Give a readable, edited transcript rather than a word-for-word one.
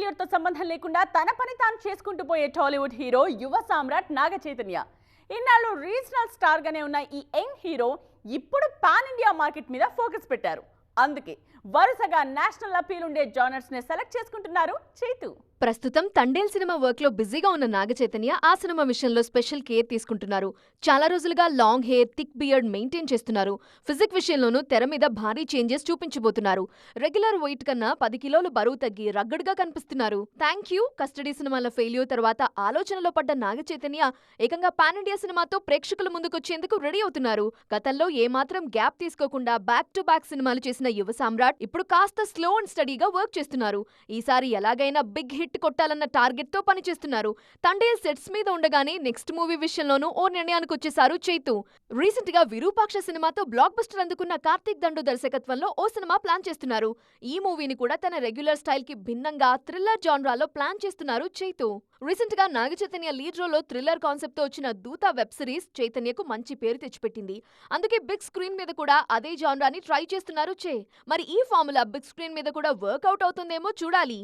Failure తో సంబంధం లేకుండా తన పని తాను చేసుకుంటూ పోయే టాలీవుడ్ హీరో యువ సామ్రాట్ నాగ చైతన్య. ఇన్నాళ్ళు రీజనల్ స్టార్ గానే ఉన్న ఈ యంగ్ హీరో ఇప్పుడు పాన్ ఇండియా మార్కెట్ మీద ఫోకస్ పెట్టారు. అందుకే వరుసగా నేషనల్ అపీల్ ఉండే జానర్స్ ని సెలెక్ట్ చేసుకుంటున్నారు చైతు. ప్రస్తుతం తండేల్ సినిమా వర్క్ లో బిజీగా ఉన్న నాగ చైతన్య ఆ సినిమా విషయంలో స్పెషల్ కేర్ తీసుకుంటున్నారు. చాలా రోజులుగా long hair, thick beard maintain చేస్తున్నారు. ఫిజిక్ విషయంలోనూ తెర మీద భారీ చేంజెస్ చూపించబోతున్నారు. రెగ్యులర్ వెయిట్ కన్నా 10 కిలోలు బరువు తగ్గి రగ్గడ్గా కనిపిస్తున్నారు. థ్యాంక్ యూ కస్టడీ సినిమాల ఫెయిల్యూర్ తర్వాత ఆలోచనలో పడ్డ నాగ చైతన్య ఏకంగా పాన్ ఇండియా సినిమాతో ప్రేక్షకుల ముందుకొచ్చేందుకు రెడీ అవుతున్నారు. గతంలో ఏమాత్రం గ్యాప్ తీసుకోకుండా బ్యాక్ టు బ్యాక్ సినిమాలు చేసిన యువ సామ్రాట్ ఇప్పుడు కాస్త స్లో అండ్ స్టడీగా వర్క్ చేస్తున్నారు. ఈసారి ఎలాగైనా బిగ్ హిట్ కొట్టాలన్న టార్గెట్ తో పనిచేస్తున్నారు. తండేల్ సెట్స్ మీద ఉండగానే నెక్స్ట్ మూవీ విషయంలోనూ ఓ నిర్ణయానికి వచ్చేశారు చైతు. రీసెంట్ గా విరూపాక్ష సినిమాతో బ్లాక్ బస్టర్ అందుకున్న కార్తీక్ దండు దర్శకత్వంలో ఓ సినిమా ప్లాన్ చేస్తున్నారు. ఈ మూవీని కూడా తన రెగ్యులర్ స్టైల్ కి భిన్నంగా థ్రిల్లర్ జాన్రాలో ప్లాన్ చేస్తున్నారు చైతు. రీసెంట్ గా నాగ చైతన్య లీడ్ రోల్ లో థ్రిల్లర్ కాన్సెప్ట్ తో వచ్చిన దూత వెబ్ సిరీస్ చైతన్యకు మంచి పేరు తెచ్చిపెట్టింది. అందుకే బిగ్ స్క్రీన్ మీద కూడా అదే జాన్రాని ట్రై చేస్తున్నారు చే. మరి ఈ ఫార్ములా బిగ్ స్క్రీన్ మీద కూడా వర్కౌట్ అవుతుందేమో చూడాలి.